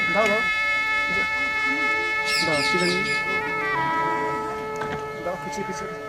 দাও দাও দাও শিখে দাও পিছিয়ে পিছিয়ে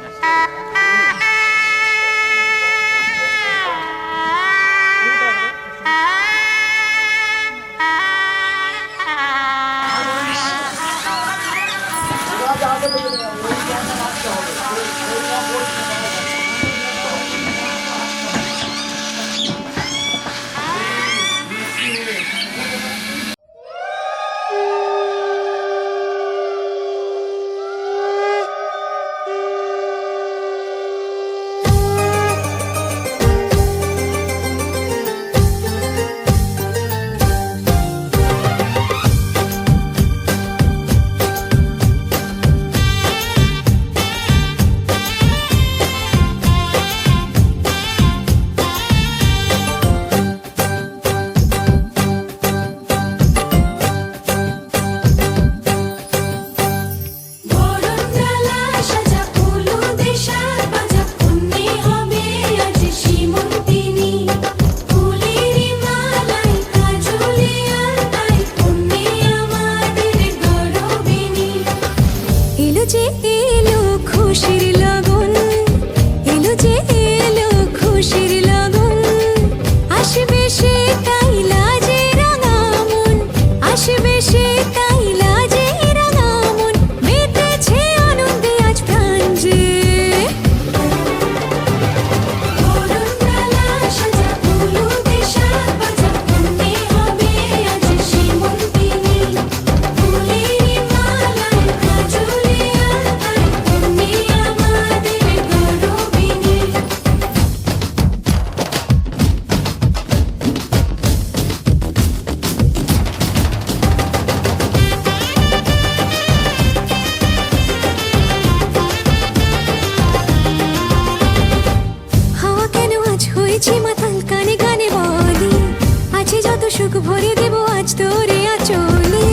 সুখ ভরে দেব আজ তোরে আঁচলে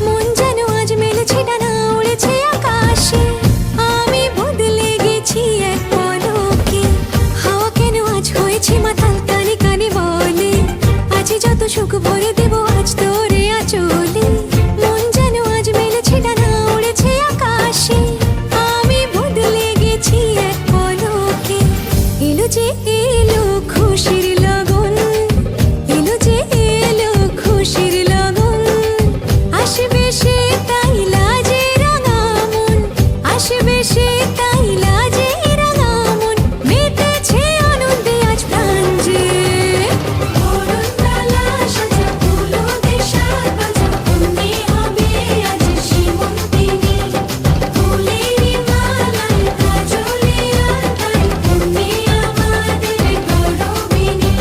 মন যেন আজ মেলেছে ডানা উড়েছে আকাশে আমি বদলে গেছি এক পলকে হাওয়া কেন আজ হয়েছে মাতাল কানে কানে বলে আজ যত সুখ ভরে দেব আজ তোরে আঁচলে মন যেন আজ মেলেছে ডানা উড়েছে আকাশে আমি বদলে গেছি এক পলকে এলো যে এলো খুশির লগন এলো যে এলো খুশির লগন আসবে সে তাই লাজে রাঙা মন আসবে সে তাই লাজে রাঙা মন মেতেছে আনন্দে আজ প্রাণ যে অরুণালা সাজা ফুলো দেশার বাজা অন্যে হবে আজ সীমন্তিনী ফুলেরই মালায় কাজলে আর তাই অন্যে আমাদের গৌরবিনী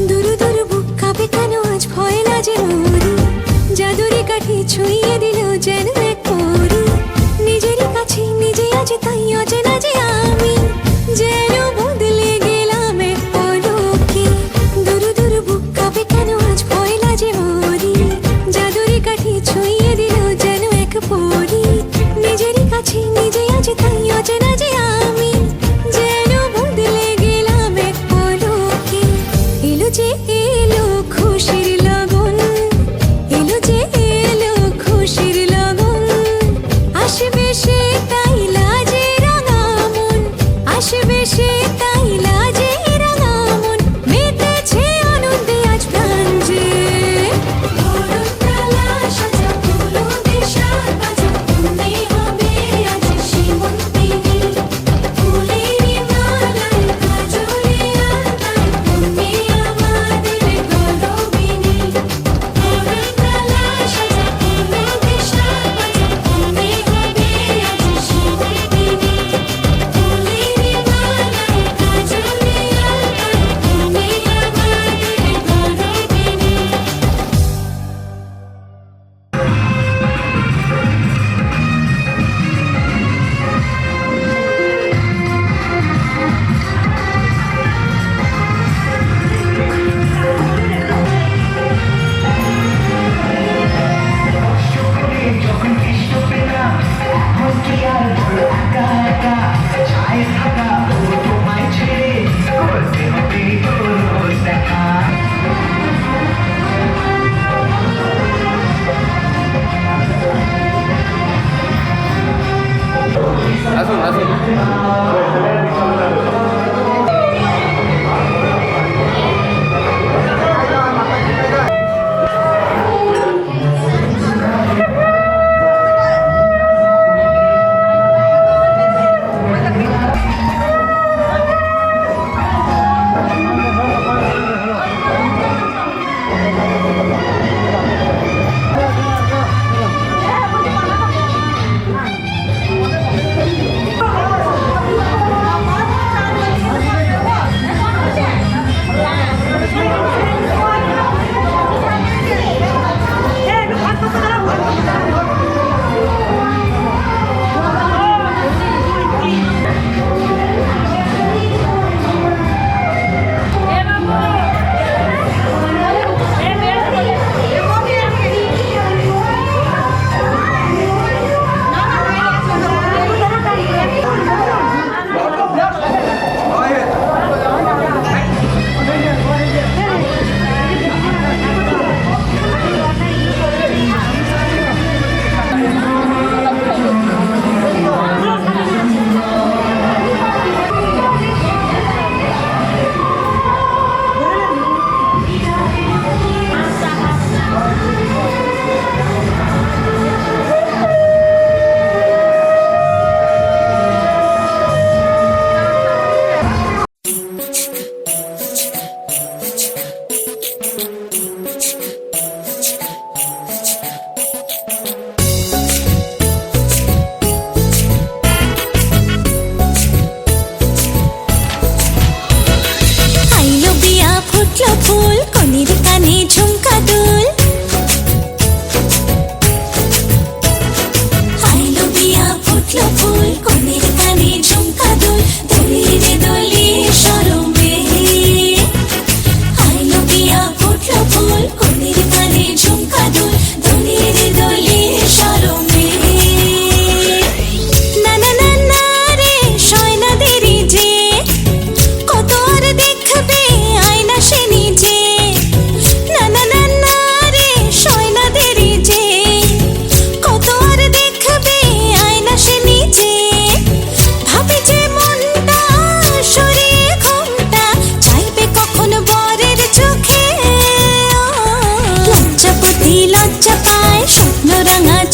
দুরু দুরু বুক কাঁপে কেন আজ ভয় লাজে মরি জাদুরি কাঠি ছুঁয়ে দিল যেন এক পরি নিজেরই কাছে নিজে আছে তাই অচেনা যে আমি যেন বদলে গেলাম এক পলকে দুরু দুরু বুক কাঁপে কেন আজ ভয় লাজে মরি জাদুরি কাঠি ছুঁয়ে দিল যেন এক পরি নিজেরই কাছে নিজে আছে তাই অচেনা যে আমি যেন বদলে গেলাম এক পলকে এলো যে এলো খুশির লগন এলো যে এলো খুশির লগন আসবে সে তাই লাজে রাঙা মন আসবে সে তাই লাজে রাঙা মন মেতেছে আনন্দে আজ প্রাণ যে অরুণালা সাজা ফুলো দেশার বাজা অন্যে হবে আজ সীমন্তিনী ফুলেরই মালায় কাজলে আর তাই অন্যে আমাদের গৌরবিনী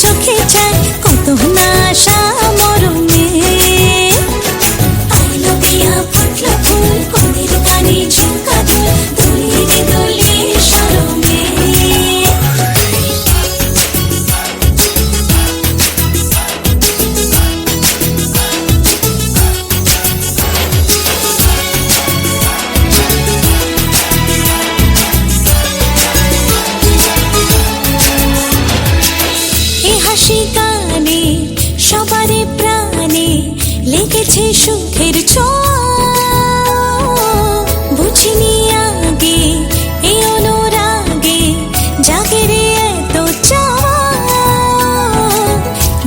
চোখে চায় কত না আশা মরণে আইলো বিয়া ফুটলো ফুল কোনের কানে ঝুমকা দুল দুলে রে দোলে শরমে সবারে প্রাণে লেগেছে সুখের ছোঁয়া বুঝিনি আগে এই অনুরাগে জাগে রে এত চাওয়া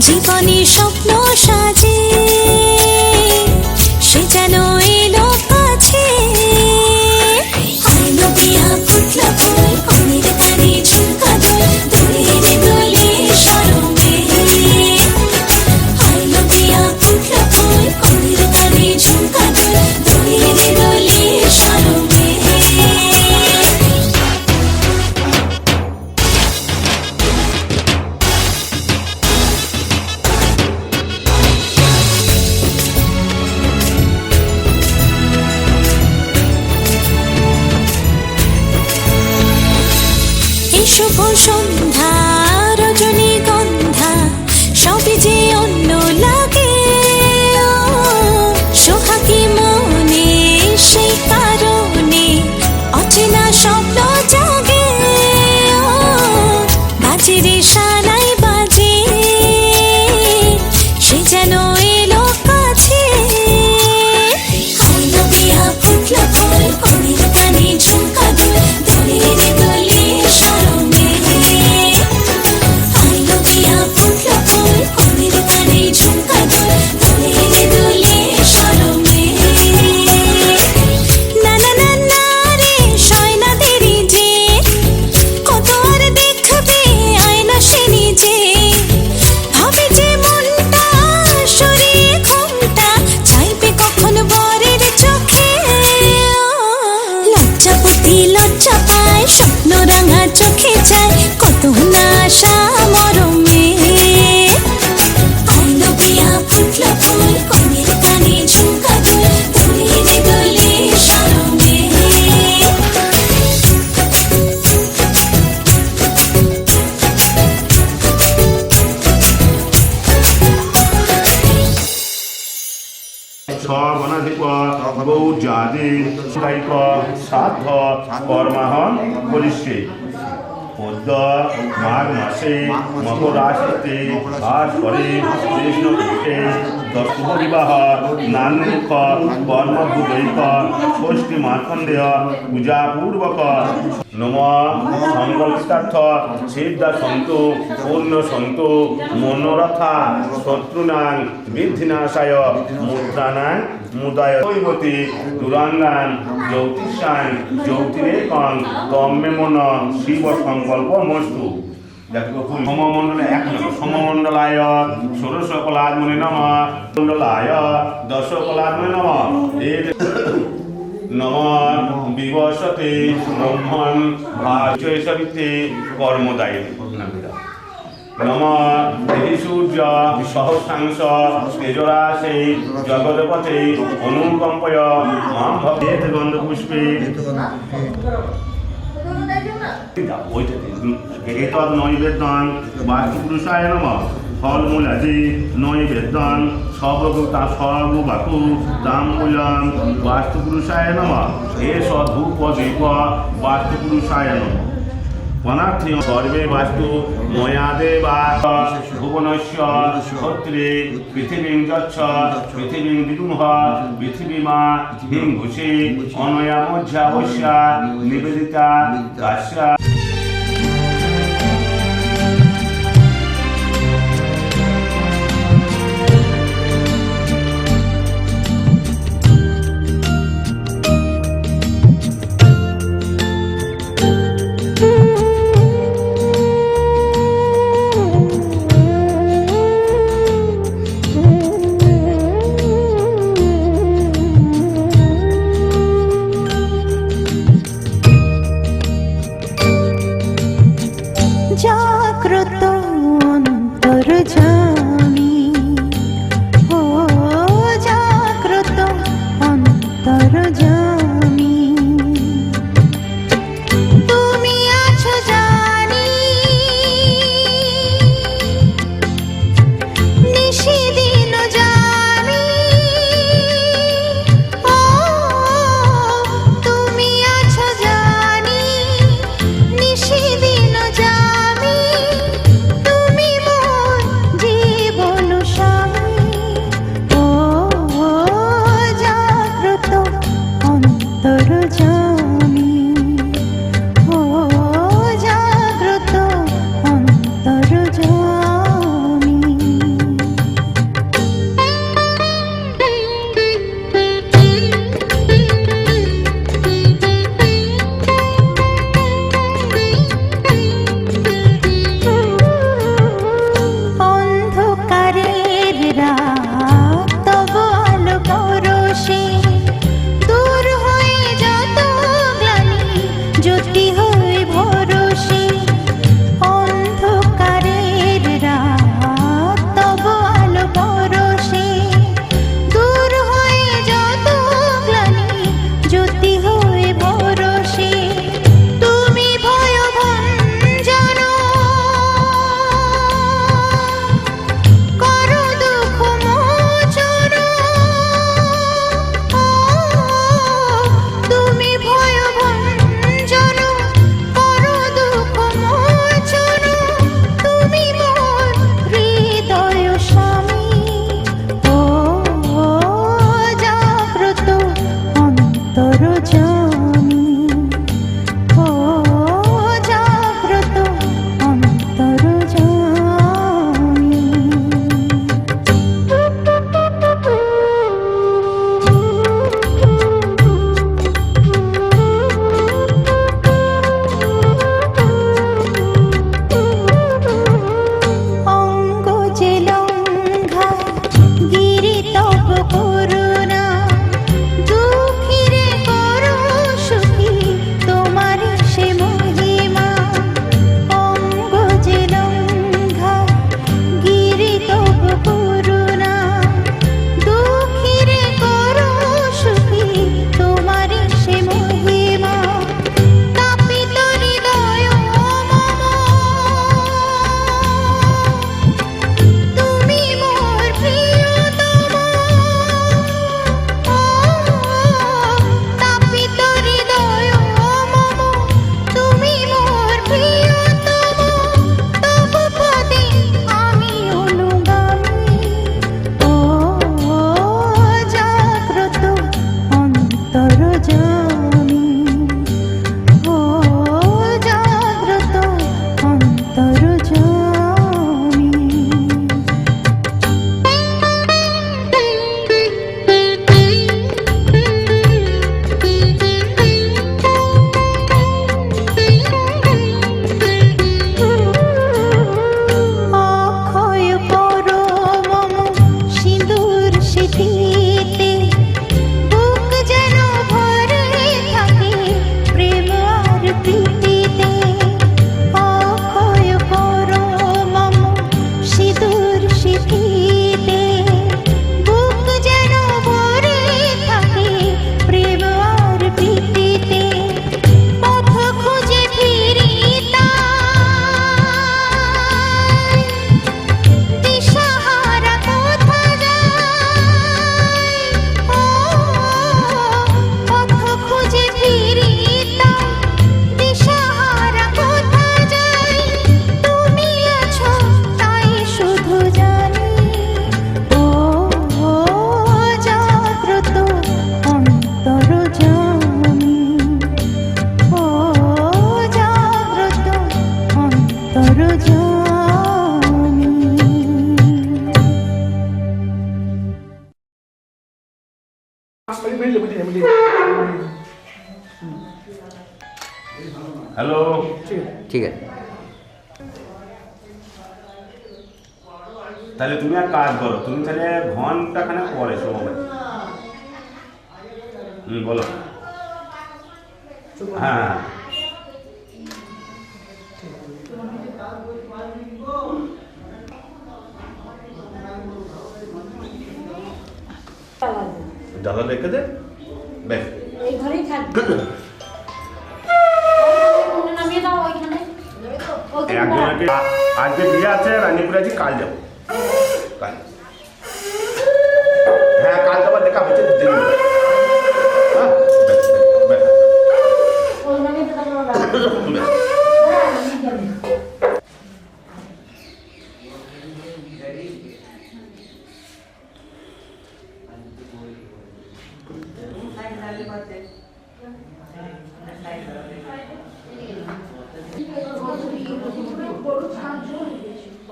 জীবনে স্বপ্ন সাজে সে যেন এলো কাছে আইলো বিয়া ফুটলো ফুল কোনের কানে ঝুমকা দুল দুলে রে দোলে শরমে ঝুমকা দুল দুলে রে দোলে শরমে এই শুভ সন্ধ্যা রজনীগন্ধা সবই যে অন্য লাগে সোহাগী মনে সেই কারণে অচেনা স্বপ্ন জাগে বাজে রে শালাই বাজে সে যেন এলো কাছে আইলো বিয়া ফুটলো ফুল কোনের কানে ঝুমকা দুল দুলে রে দোলে শরমে আইলো বিয়া ফুটলো ফুল কোনের কানে ঝুমকা দুল দুলে রে দোলে শরমে না না না না রে শয়না দেরি যে কত আর দেখবে আয়না সে নিজে ভাবে যে মনটা সরিয়ে ঘুমটা চাইবে কখন বরের চোখে লজ্জাপতি লজ্জা পায় স্বপ্ন রাঙা চোখে যায় কত না আশা মরমে আইলো বিয়া ফুটলো ফুল কোনের কানে ঝুমকা দুল দুলে রে দোলে শরমে সবনাধিপ গৌজাদি সুদাইক সাধ্য কর্মাহন করিষ্যে পদ্ম মাঘ মাসে মকর রাশিতে বাস করে কৃষ্ণপক্ষে দশম বিবাহ নান্মুখ কর্মভূতৈক ষষ্ঠী মার্কণ্ডেয় পূজাপূর্বক নম সংকল্পিতার্থ সিদ্ধা সন্তু পূর্ণ সন্তু মনোরথা শত্রুনাং বিদ্ধিনাশায় মুদ্রানাং মুদায় দৈবতী দুরাঙ্গান জ্যোতিষাং জ্যোতিরেকং তম্মে মন শিব সংকল্প মস্তু সমমণ্ডলে 1 নম্বর সমমণ্ডলায় ষোড়শ কলাত্মনে নমঃ মণ্ডলায় দশ কলাত্মনে নমঃ নম বিবসতে ব্রহ্মণ ভাজয়সরিতে কর্মদায়িনী নম দেহি সূর্য সহস্রাংশ তেজরাশে জগৎপথে অনুকম্পয় মাম ভবেত গন্ধপুষ্পে এতদ নৈবেদ্যং বাস্তুপুরুষায় নমঃ ফলমূলাদি নৈবেদ্যং সর্ববাকু তাম্বূলং বাস্তুপুরুষায় নমঃ এষ ধূপ দীপ বাস্তুপুরুষায় নমঃ वनार्थ्य सर्वे वास्तु मया देवा भुवनस्य क्षत्रे पृथिवीं गच्छ पृथिवीं विदुमः पृथिवीमा हिंघुषे अनया मध्यावस्या निवेदिता दास्या জাগ্রত অন্তর্যামী ও জাগ্রত অন্তর্যামী তুমি আছো জানি নিশিদিন জানি ও তুমি আছো জানি নিশিদিন জানি তুমি মোর জীবন স্বামী ও জাগ্রত অন্তর্যামী ও জাগ্রত অন্তর্যামী অন্ধকারের রাত তব আলো পরশে দূর হয়ে যত গ্লানি জ্যোতি হয়ে ভরসে অন্ধকারের রাত তব আলো পরশে দূর হয়ে যত গ্লানি জ্যোতি হয়ে ভরসে তুমি ভয়ভঞ্জন করো দুঃখ মোচন তুমি ভয়ভঞ্জন করো দুঃখ মোচন তুমি মোর হৃদয় স্বামী ও জাগ্রত অন্তর্যামী ও জাগ্রত অন্তর্যামী অঙ্গ যে লঙ্ঘা গিরি তব করুণা দুঃখীরে করো সুখী তোমার সে মহিমা অঙ্গ যে লঙ্ঘা গিরি তব করুণা দুঃখীরে করো সুখী তোমার সে মহিমা তাপিত হৃদয় মম তুমি মোর প্রিয়তম তাপিত হৃদয় মম তুমি মোর প্রিয়তম তব পদে আমি অনুগামী ও জাগ্রত অন্তর্যামী ও জাগ্রত অন্তর্যামী অক্ষয় পরমম সিঁদুর সিঁথিতে বুক যেন ভরে থাকে প্রেম আর প্রীতিতে অক্ষয় পরমম সিঁদুর সিঁথিতে বুক যেন ভরে থাকে প্রেম আর প্রীতিতে পথ খুঁজে ফিরি তাই দিশাহারা কোথা যাই ও পথ খুঁজে ফিরি তাই দিশাহারা কোথা যাই তুমি আছো তাই শুধু জানি ও জাগ্রত অন্তর্যামী ও জাগ্রত অন্তর্যামী হ্যালো, ঠিক আছে। তাহলে তুমি এক কাজ করো, তুমি তাহলে ঘন্টাখানেক পরে সময় বলো। হ্যাঁ হ্যাঁ দাদা রেখে দে বেশ এই ঘরেই থাকবে ওখানে নামিয়ে দাও ওইখানে একজনকে আজকে বিয়ে আছে রানীপুরে আছি কাল যাবো কাল হ্যাঁ কাল যাবার দেখা হচ্ছে দিন হ্যাঁ বেশ বেশ ওই নামিয়ে দাও বেশ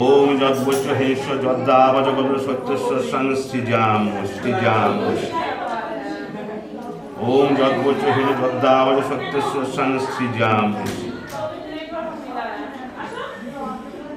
ওম যদ্বচ হেশ যদ্দাবজগত সত্যস্য সংসৃজাম সৃজাম ওম যদ্বচ হেশ যদ্দাবজ সত্যস্য সংসৃজাম